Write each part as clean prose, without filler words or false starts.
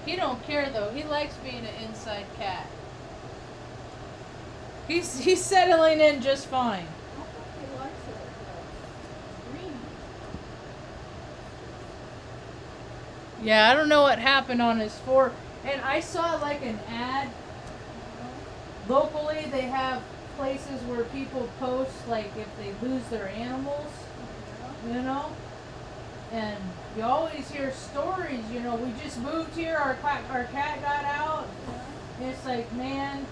He don't care though. He likes being an inside cat. He's settling in just fine. I thought he likes it green. Yeah, I don't know what happened on his fore. And I saw like an ad. Locally, they have places where people post like if they lose their animals, you know. And you always hear stories, you know. We just moved here, our cat got out. And it's like, man,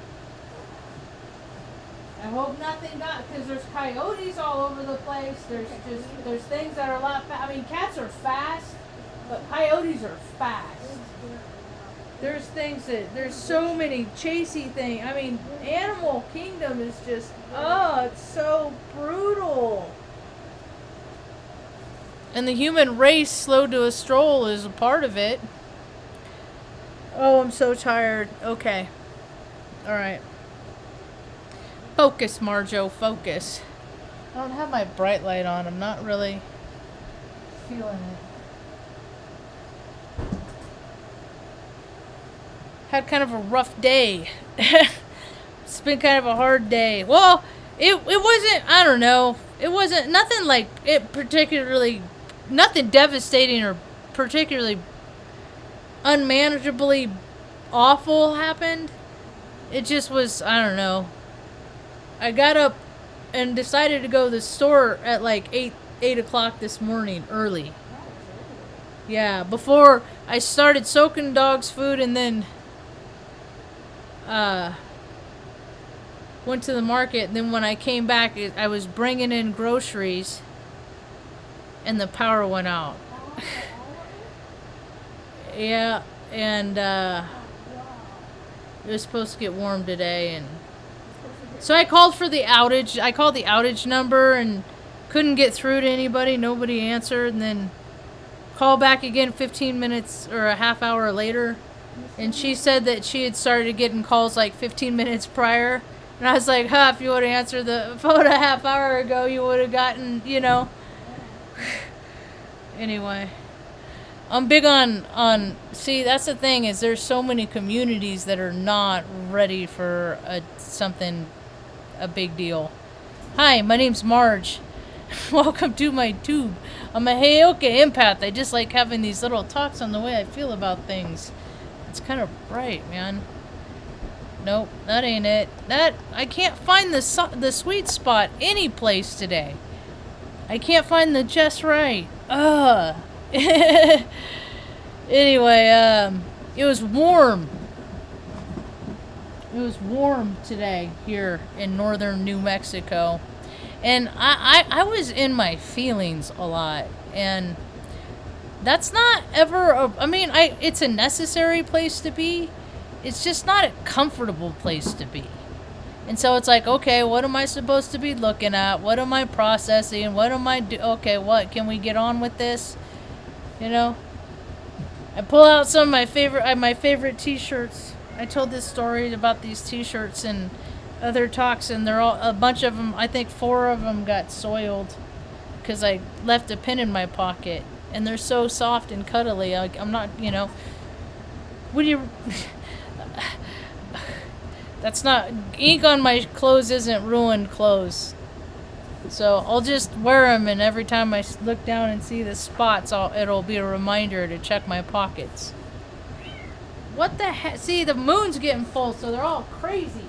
I hope nothing got, because there's coyotes all over the place. There's things that are a lot I mean, cats are fast, but coyotes are fast. There's things there's so many chasey things. I mean, animal kingdom is just, it's so brutal. And the human race, slowed to a stroll, is a part of it. Oh, I'm so tired. Okay. All right. Focus, Marjo, focus. I don't have my bright light on. I'm not really feeling it. Had kind of a rough day. It's been kind of a hard day. Well, it wasn't, I don't know. It wasn't nothing like it particularly, nothing devastating or particularly unmanageably awful happened. It just was, I don't know. I got up and decided to go to the store at like 8 o'clock this morning, early. Yeah, before I started soaking dog's food and then went to the market. And then when I came back, I was bringing in groceries and the power went out. Yeah, and it was supposed to get warm today, and so I called for the outage. I called the outage number and couldn't get through to anybody. Nobody answered, and then called back again 15 minutes or a half hour later, and she said that she had started getting calls like 15 minutes prior. And I was like, if you would have answered the phone a half hour ago, you would have gotten, you know. Anyway, I'm big on see, that's the thing, is there's so many communities that are not ready for a big deal. Hi, my name's Marge. Welcome to my tube. I'm a Heyoka empath. I just like having these little talks on the way I feel about things. It's kind of bright, man. Nope, that ain't it. I can't find the sweet spot any place today. I can't find the just right. Anyway, it was warm. It was warm today here in northern New Mexico. And I was in my feelings a lot. And that's not ever it's a necessary place to be. It's just not a comfortable place to be. And so it's like, okay, what am I supposed to be looking at? What am I processing? What am I okay, what? Can we get on with this? You know? I pull out some of my favorite t-shirts. I told this story about these t-shirts and other talks, and they're all, a bunch of them, I think 4 of them got soiled because I left a pin in my pocket. And they're so soft and cuddly. I'm not, you know. What do you... That's not... Ink on my clothes isn't ruined clothes. So I'll just wear them, and every time I look down and see the spots, it'll be a reminder to check my pockets. What the heck? See, the moon's getting full, so they're all crazy.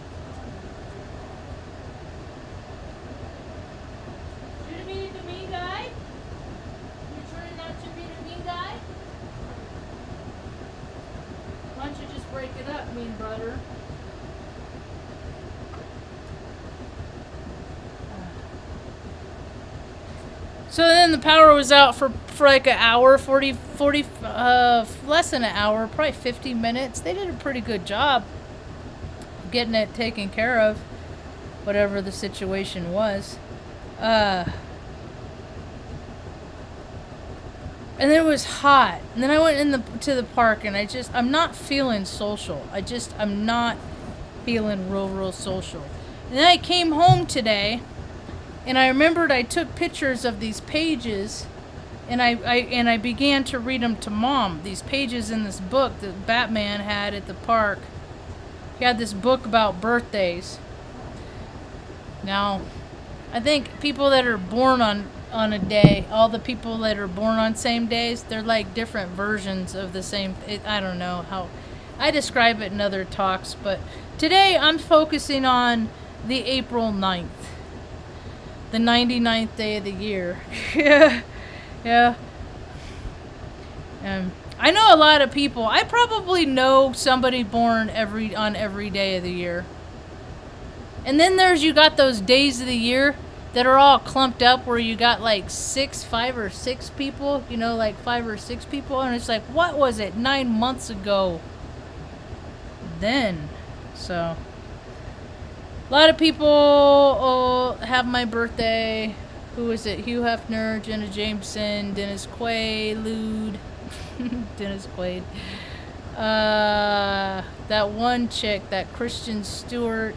Should be the mean guy? You're turning out to be the mean guy? Why don't you just break it up, mean brother? So then the power was out for like an hour, 40, less than an hour, probably 50 minutes. They did a pretty good job getting it taken care of, whatever the situation was. And then it was hot. And then I went to the park, and I'm not feeling social. I'm not feeling real social. And then I came home today, and I remembered I took pictures of these pages And I began to read them to Mom. These pages in this book that Batman had at the park. He had this book about birthdays. Now, I think people that are born on a day, all the people that are born on same days, they're like different versions of the same. I don't know how I describe it in other talks, but today I'm focusing on the April 9th, the 99th day of the year. Yeah. I know a lot of people. I probably know somebody born on every day of the year. And then you got those days of the year that are all clumped up where you got like 5 or 6 people, like 5 or 6 people. And it's like, what was it 9 months ago? Then. So, a lot of people have my birthday. Who is it? Hugh Hefner, Jenna Jameson, Dennis Quaid, Dennis Quaid. That one chick, that Kristen Stewart,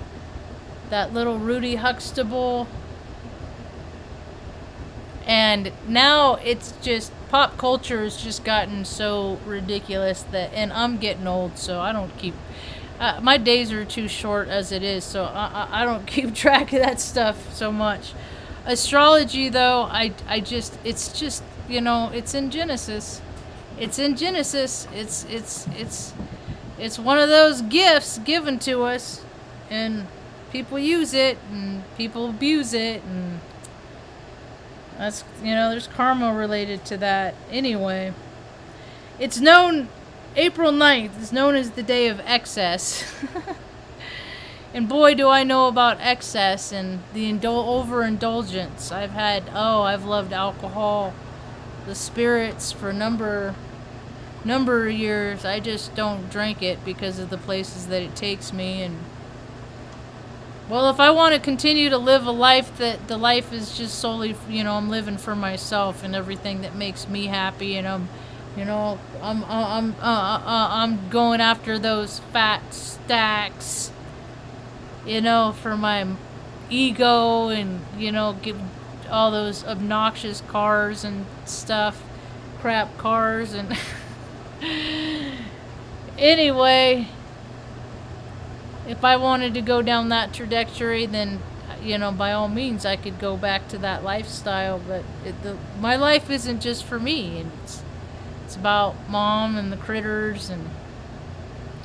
that little Rudy Huxtable. And now it's just, pop culture has just gotten so ridiculous and I'm getting old, so I don't keep, my days are too short as it is, so I don't keep track of that stuff so much. Astrology, though, it's just, it's in Genesis. It's in Genesis. It's one of those gifts given to us, and people use it, and people abuse it, and that's, there's karma related to that. Anyway, it's known, April 9th is known as the day of excess. And boy, do I know about excess and the overindulgence. I've loved alcohol, the spirits for a number of years. I just don't drink it because of the places that it takes me. And well, if I want to continue to live a life that the life is just solely, I'm living for myself and everything that makes me happy, and I'm going after those fat stacks. For my ego and, get all those obnoxious cars and stuff, crap cars and anyway, if I wanted to go down that trajectory, then, by all means, I could go back to that lifestyle, but my life isn't just for me, and it's about Mom and the critters, and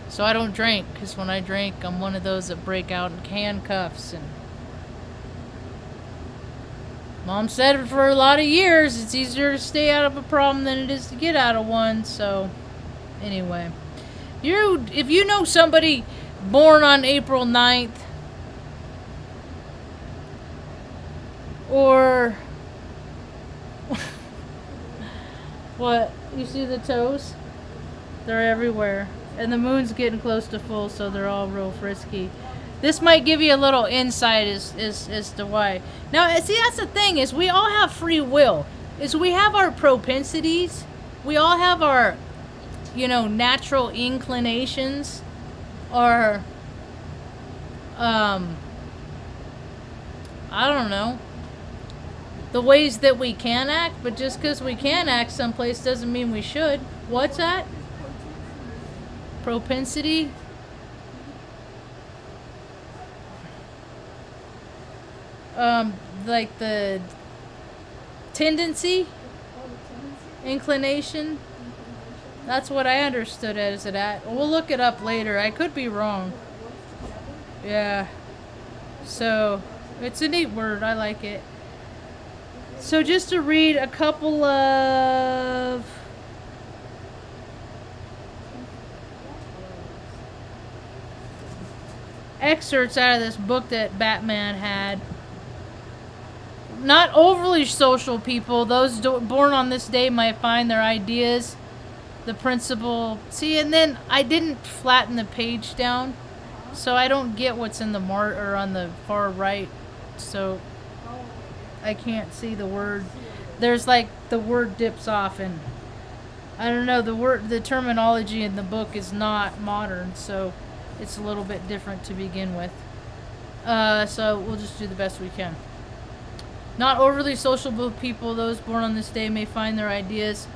so I don't drink, because when I drink, I'm one of those that break out in handcuffs. And Mom said for a lot of years, it's easier to stay out of a problem than it is to get out of one. So, anyway, if you know somebody born on April 9th, or what, you see the toes? They're everywhere. And the moon's getting close to full, so they're all real frisky. This might give you a little insight as to why. Now, see, that's the thing, is we all have free will. We have our propensities. We all have our, natural inclinations. Our, I don't know, the ways that we can act. But just because we can act someplace doesn't mean we should. What's that? Propensity? Like the tendency? Inclination? That's what I understood it as We'll look it up later. I could be wrong. Yeah. So, it's a neat word. I like it. So just to read a couple of excerpts out of this book that Batman had. Not overly social people, those born on this day might find their ideas, the principle. See, and then I didn't flatten the page down, so I don't get what's in the or on the far right, so I can't see the word. There's like the word dips off, and I don't know, the terminology in the book is not modern, so it's a little bit different to begin with. So we'll just do the best we can. Not overly sociable people, those born on this day may find their ideas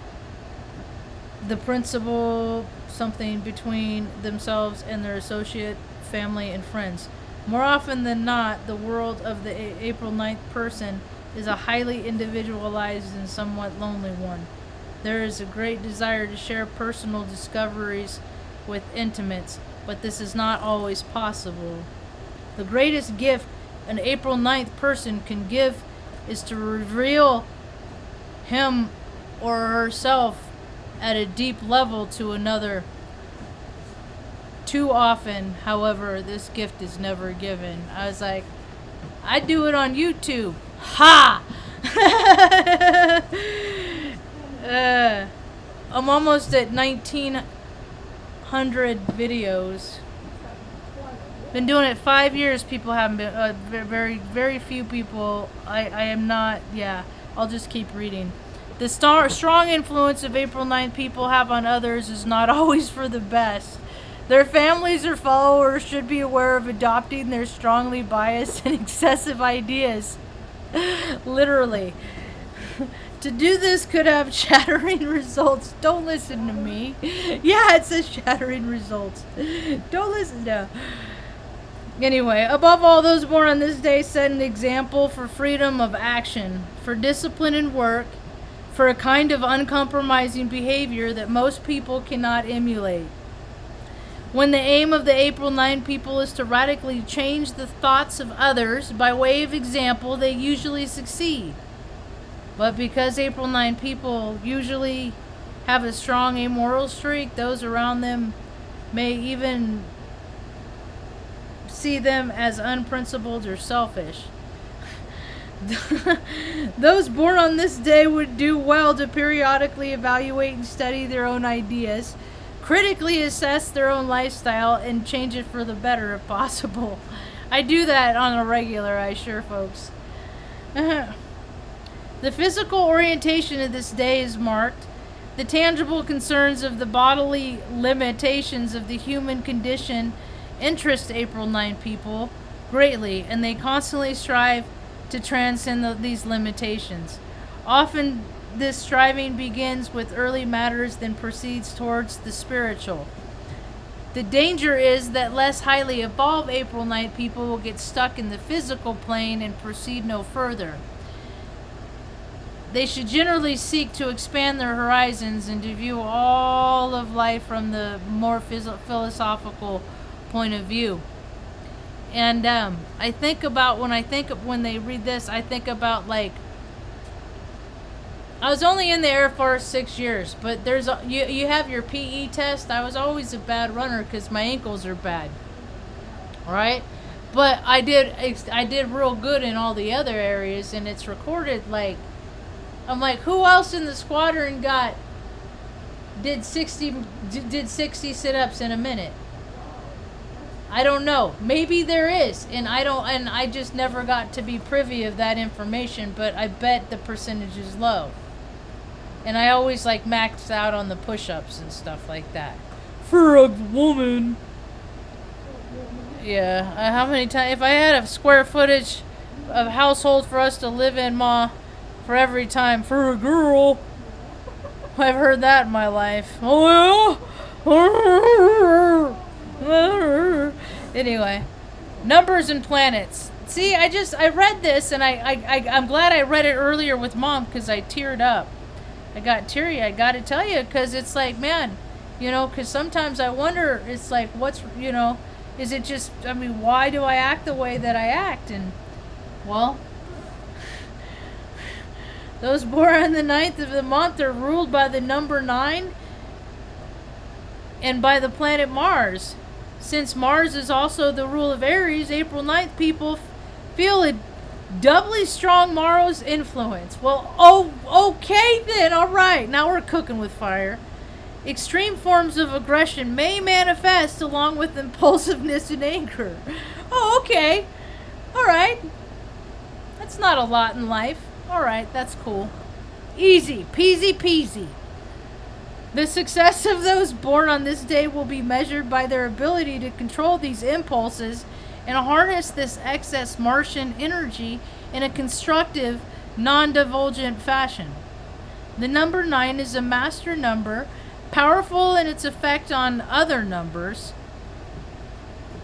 the principle something between themselves and their associate, family, and friends. More often than not, the world of the April 9th person is a highly individualized and somewhat lonely one. There is a great desire to share personal discoveries with intimates, but this is not always possible. The greatest gift an April 9th person can give is to reveal him or herself at a deep level to another. Too often, however, this gift is never given. I was like, I do it on YouTube. Ha! I'm almost at 1,900 videos. Been doing it 5 years. People haven't been, very, very few people. I am not, yeah, I'll just keep reading. The strong influence of April 9th people have on others is not always for the best. Their families or followers should be aware of adopting their strongly biased and excessive ideas. Literally. To do this could have shattering results. Don't listen to me. Yeah, it says shattering results. Don't listen to. Anyway, above all, those born on this day set an example for freedom of action, for discipline in work, for a kind of uncompromising behavior that most people cannot emulate. When the aim of the April 9 people is to radically change the thoughts of others by way of example, they usually succeed. But because April 9 people usually have a strong amoral streak, those around them may even see them as unprincipled or selfish. Those born on this day would do well to periodically evaluate and study their own ideas, critically assess their own lifestyle, and change it for the better if possible. I do that on a regular, I assure folks. The physical orientation of this day is marked. The tangible concerns of the bodily limitations of the human condition interest April 9 people greatly, and they constantly strive to transcend these limitations. Often this striving begins with early matters, then proceeds towards the spiritual. The danger is that less highly evolved April 9 people will get stuck in the physical plane and proceed no further. They should generally seek to expand their horizons and to view all of life from the more philosophical point of view. And I think about when they read this, I think about, like, I was only in the Air Force 6 years, but you have your PE test. I was always a bad runner because my ankles are bad. All right, but I did real good in all the other areas, and it's recorded. Like, I'm like, who else in the squadron did 60 sit-ups in a minute? I don't know. Maybe there is, and I just never got to be privy of that information, but I bet the percentage is low. And I always, like, maxed out on the push-ups and stuff like that. For a woman. Yeah. How many times? If I had a square footage of household for us to live in, Ma, for every time, for a girl. I've heard that in my life. Oh, yeah. Anyway, numbers and planets. See, I read this, and I'm glad I read it earlier with Mom, because I teared up. I got teary, I gotta tell you, because it's like, man, because sometimes I wonder, it's like, is it just, why do I act the way that I act? And, well, those born on the 9th of the month are ruled by the number 9 and by the planet Mars. Since Mars is also the rule of Aries, April 9th people feel a doubly strong Mars influence. Well, okay then, alright, now we're cooking with fire. Extreme forms of aggression may manifest along with impulsiveness and anger. Oh, okay. Alright. That's not a lot in life. Alright, that's cool. Easy, peasy peasy. The success of those born on this day will be measured by their ability to control these impulses and harness this excess Martian energy in a constructive, non-divulgent fashion. The number 9 is a master number, powerful in its effect on other numbers.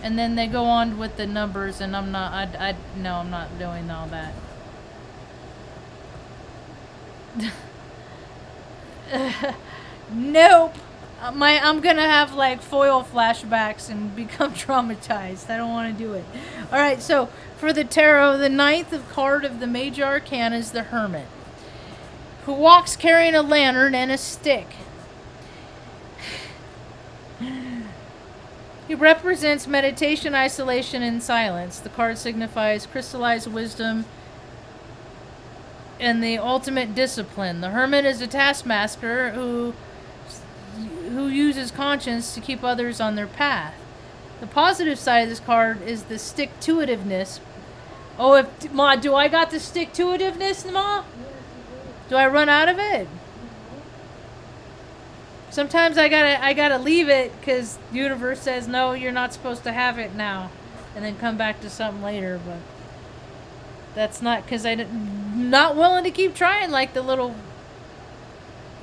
And then they go on with the numbers, and I'm not doing all that. Nope. I'm gonna have like foil flashbacks and become traumatized. I don't want to do it. All right, so for the tarot, the 9th card of the major arcana is the Hermit, who walks carrying a lantern and a stick. He represents meditation, isolation, and silence. The card signifies crystallized wisdom and the ultimate discipline. The Hermit is a taskmaster who uses conscience to keep others on their path. The positive side of this card is the stick-to-itiveness. Oh, Ma, do I got the stick-to-itiveness, Ma? Do I run out of it? Sometimes I gotta leave it because the universe says no, you're not supposed to have it now, and then come back to something later. But that's not because I'm not willing to keep trying like the little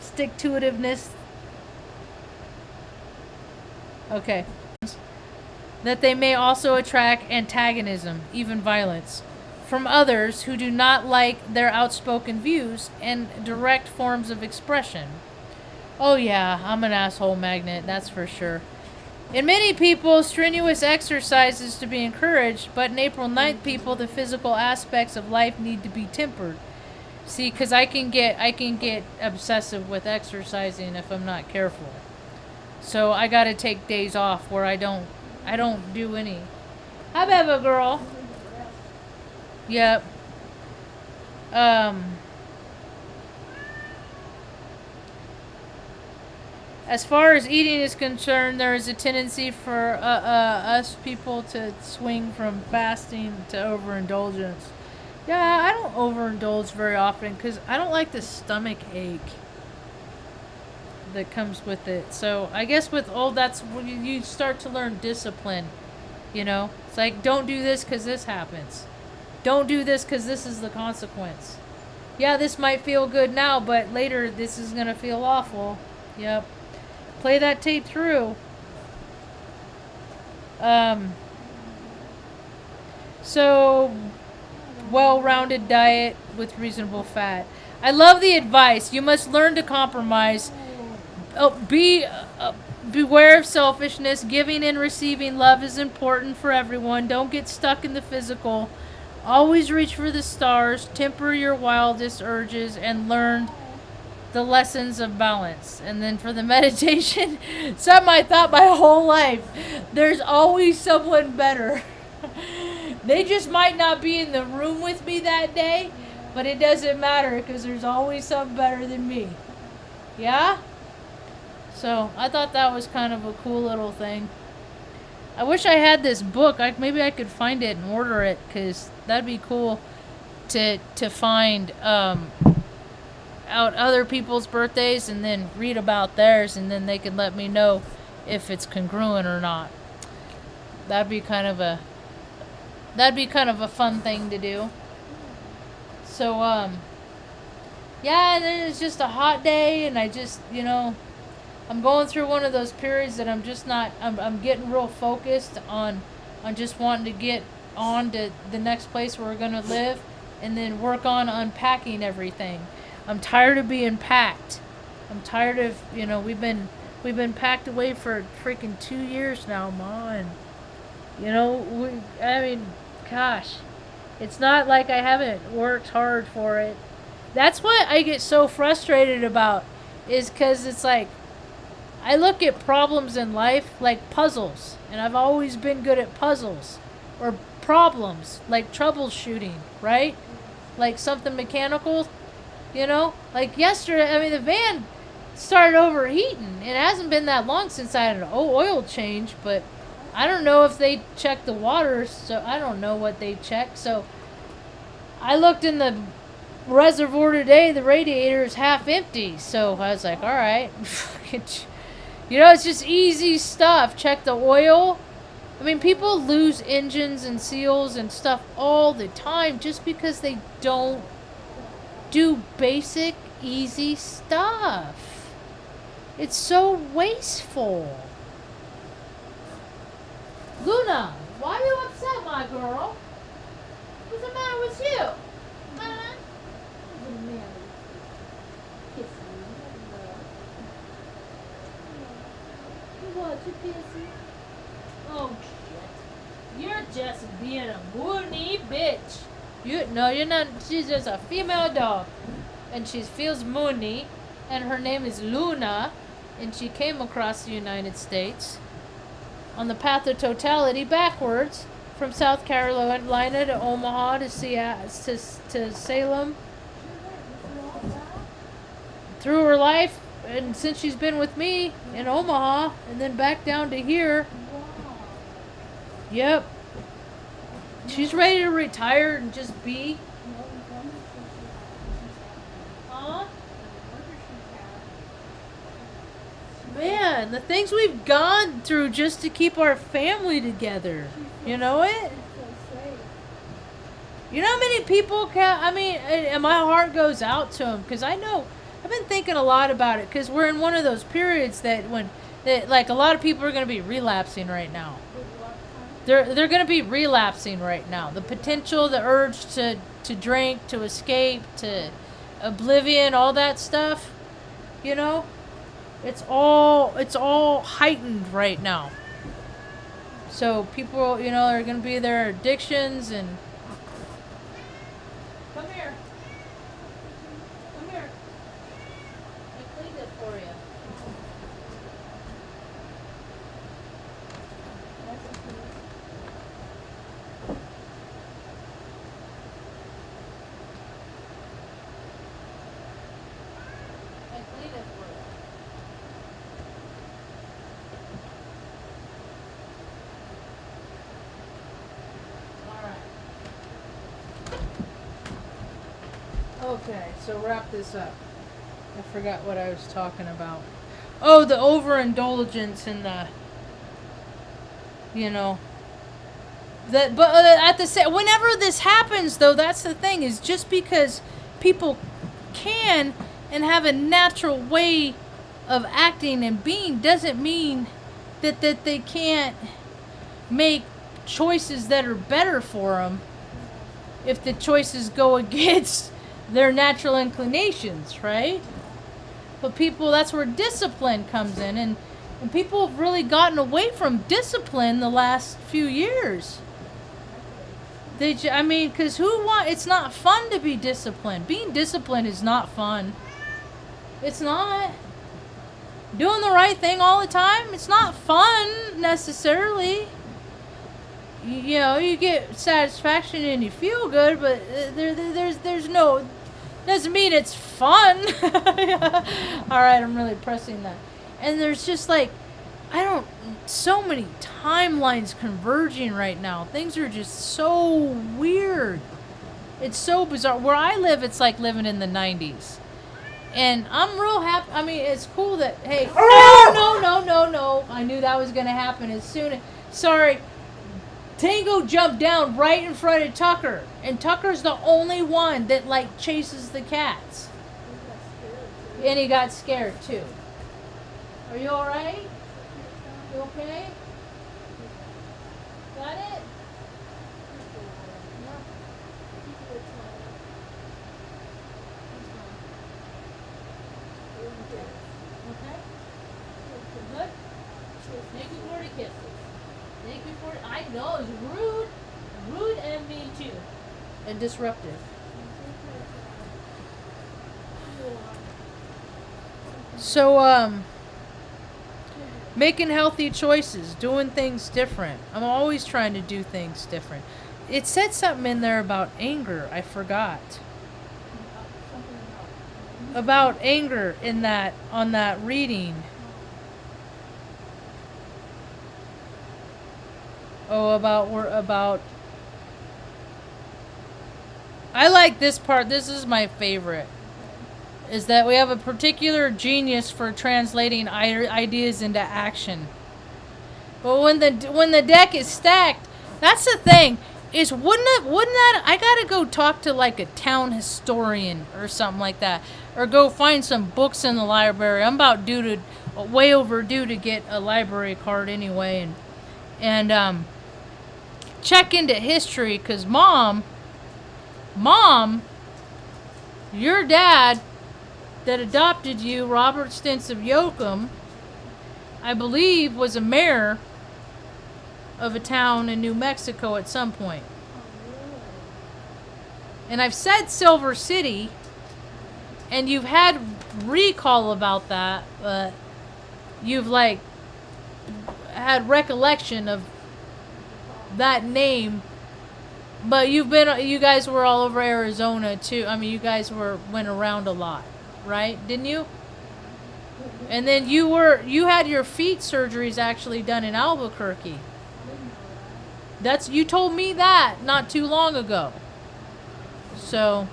stick-to-itiveness. Okay. That they may also attract antagonism, even violence, from others who do not like their outspoken views and direct forms of expression. Oh yeah, I'm an asshole magnet, that's for sure. In many people, strenuous exercise is to be encouraged, but in April 9th people, the physical aspects of life need to be tempered. See, because I can get obsessive with exercising if I'm not careful. So I gotta take days off where I don't do any. Hi, Beba girl. Yep. As far as eating is concerned, there is a tendency for us people to swing from fasting to overindulgence. Yeah, I don't overindulge very often because I don't like the stomach ache that comes with it. So I guess with old, that's when you start to learn discipline. You know, it's like, don't do this because this happens. Don't do this because this is the consequence. Yeah, this might feel good now, but later this is going to feel awful. Yep. Play that tape through. So, well-rounded diet with reasonable fat. I love the advice. You must learn to compromise. Beware of selfishness. Giving and receiving love is important for everyone. Don't get stuck in the physical. Always reach for the stars. Temper your wildest urges and learn the lessons of balance. And then for the meditation, something I thought my whole life, there's always someone better. They just might not be in the room with me that day, but it doesn't matter because there's always something better than me. Yeah? So I thought that was kind of a cool little thing. I wish I had this book. Maybe I could find it and order it, because that'd be cool to find out other people's birthdays and then read about theirs, and then they can let me know if it's congruent or not. That'd be kind of a fun thing to do. So yeah, and then it's just a hot day, and I just, I'm going through one of those periods that I'm just not, I'm getting real focused on just wanting to get on to the next place where we're going to live, and then work on unpacking everything. I'm tired of being packed. I'm tired of, we've been packed away for freaking 2 years now, Ma, and gosh, it's not like I haven't worked hard for it. That's what I get so frustrated about, is because it's like, I look at problems in life like puzzles, and I've always been good at puzzles, or problems like troubleshooting, right? Like something mechanical, like yesterday, the van started overheating. It hasn't been that long since I had an oil change, but I don't know if they checked the water, so I don't know what they checked. So I looked in the reservoir today, the radiator is half empty. So I was like, all right, it's just easy stuff. Check the oil, I mean, people lose engines and seals and stuff all the time just because they don't do basic, easy stuff. It's so wasteful. Luna, why are you upset, my girl? What's the matter with you? Huh? What, you pissy? Oh, shit. You're just being a moony bitch. No, you're not. She's just a female dog. And she feels moony. And her name is Luna. And she came across the United States on the path of totality backwards from South Carolina to Omaha to Seattle to Salem. Through her life, and since she's been with me in Omaha, and then back down to here. Yep. She's ready to retire and just be. Huh? Man, the things we've gone through just to keep our family together. You know it? You know how many people and my heart goes out to them because I know, I've been thinking a lot about it because we're in one of those periods that like a lot of people are going to be relapsing right now. They're going to be relapsing right now. The potential, the urge to drink, to escape, to oblivion, all that stuff, you know? It's all heightened right now. So people, you know, are going to be their addictions and... Come here. Come here. I cleaned it for you. I cleaned it for you. Okay, so wrap this up. I forgot what I was talking about. Oh, the overindulgence and the, you know, that. But at the same, whenever this happens, though, that's the thing is just because people can and have a natural way of acting and being doesn't mean that they can't make choices that are better for them if the choices go against their natural inclinations, right? But people, that's where discipline comes in, and people have really gotten away from discipline the last few years. Because it's not fun to be disciplined. Being disciplined is not fun. It's not. Doing the right thing all the time, it's not fun necessarily. You know, you get satisfaction and you feel good, but there's no, doesn't mean it's fun. Alright, I'm really pressing that. And there's just like, so many timelines converging right now. Things are just so weird. It's so bizarre. Where I live, it's like living in the 90s. And I'm real happy. I mean, it's cool that, hey, no. I knew that was going to happen as soon as, sorry. Tango jumped down right in front of Tucker. And Tucker's the only one that, like, chases the cats. And he got scared, too. Are you alright? You okay? Got it? Okay? Good? Thank you for the kisses. Thank you for it. I know it's rude and mean too, and disruptive. So, making healthy choices, doing things different. I'm always trying to do things different. It said something in there about anger. I forgot. About anger in that, on that reading. Oh, about. I like this part. This is my favorite. Is that we have a particular genius for translating ideas into action. But when the deck is stacked, that's the thing. Is wouldn't that I gotta go talk to like a town historian or something like that, or go find some books in the library. I'm about way overdue to get a library card anyway, and check into history, because mom, your dad that adopted you, Robert Stintz of Yoakum, I believe was a mayor of a town in New Mexico at some point. And I've said Silver City, and you've had recall about that, but you've like had recollection of that name. But you guys were all over Arizona too. I mean, you guys went around a lot, right? Didn't you? And then you had your feet surgeries actually done in Albuquerque. You told me that not too long ago. So,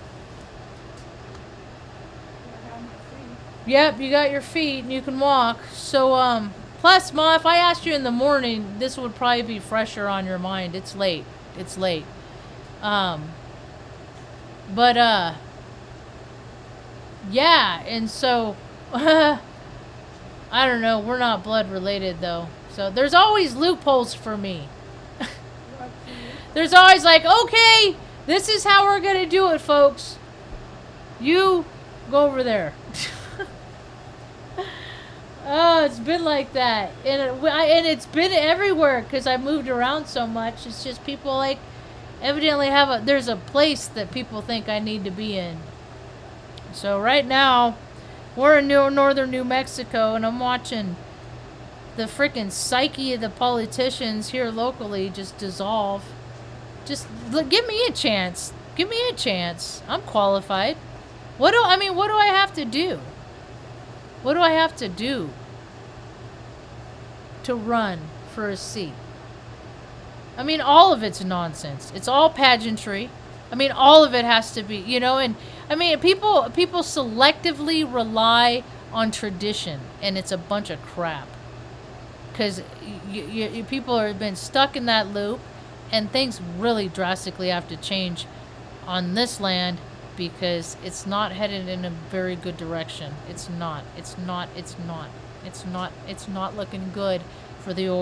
yep, you got your feet and you can walk. So, plus, Ma, if I asked you in the morning, this would probably be fresher on your mind. It's late. But, yeah, and so, I don't know, we're not blood related though. So there's always loopholes for me. There's always like, okay, this is how we're going to do it, folks. You go over there. Oh, it's been like that. And it's been everywhere because I moved around so much. It's just people like evidently there's a place that people think I need to be in. So right now, we're in northern New Mexico, and I'm watching the freaking psyche of the politicians here locally just dissolve. Just give me a chance. Give me a chance. I'm qualified. What do I have to do? What do I have to do to run for a seat? I mean, all of it's nonsense. It's all pageantry. I mean, all of it has to be, and I mean, people selectively rely on tradition, and it's a bunch of crap. Because people have been stuck in that loop, and things really drastically have to change on this land because it's not headed in a very good direction. It's not looking good for the old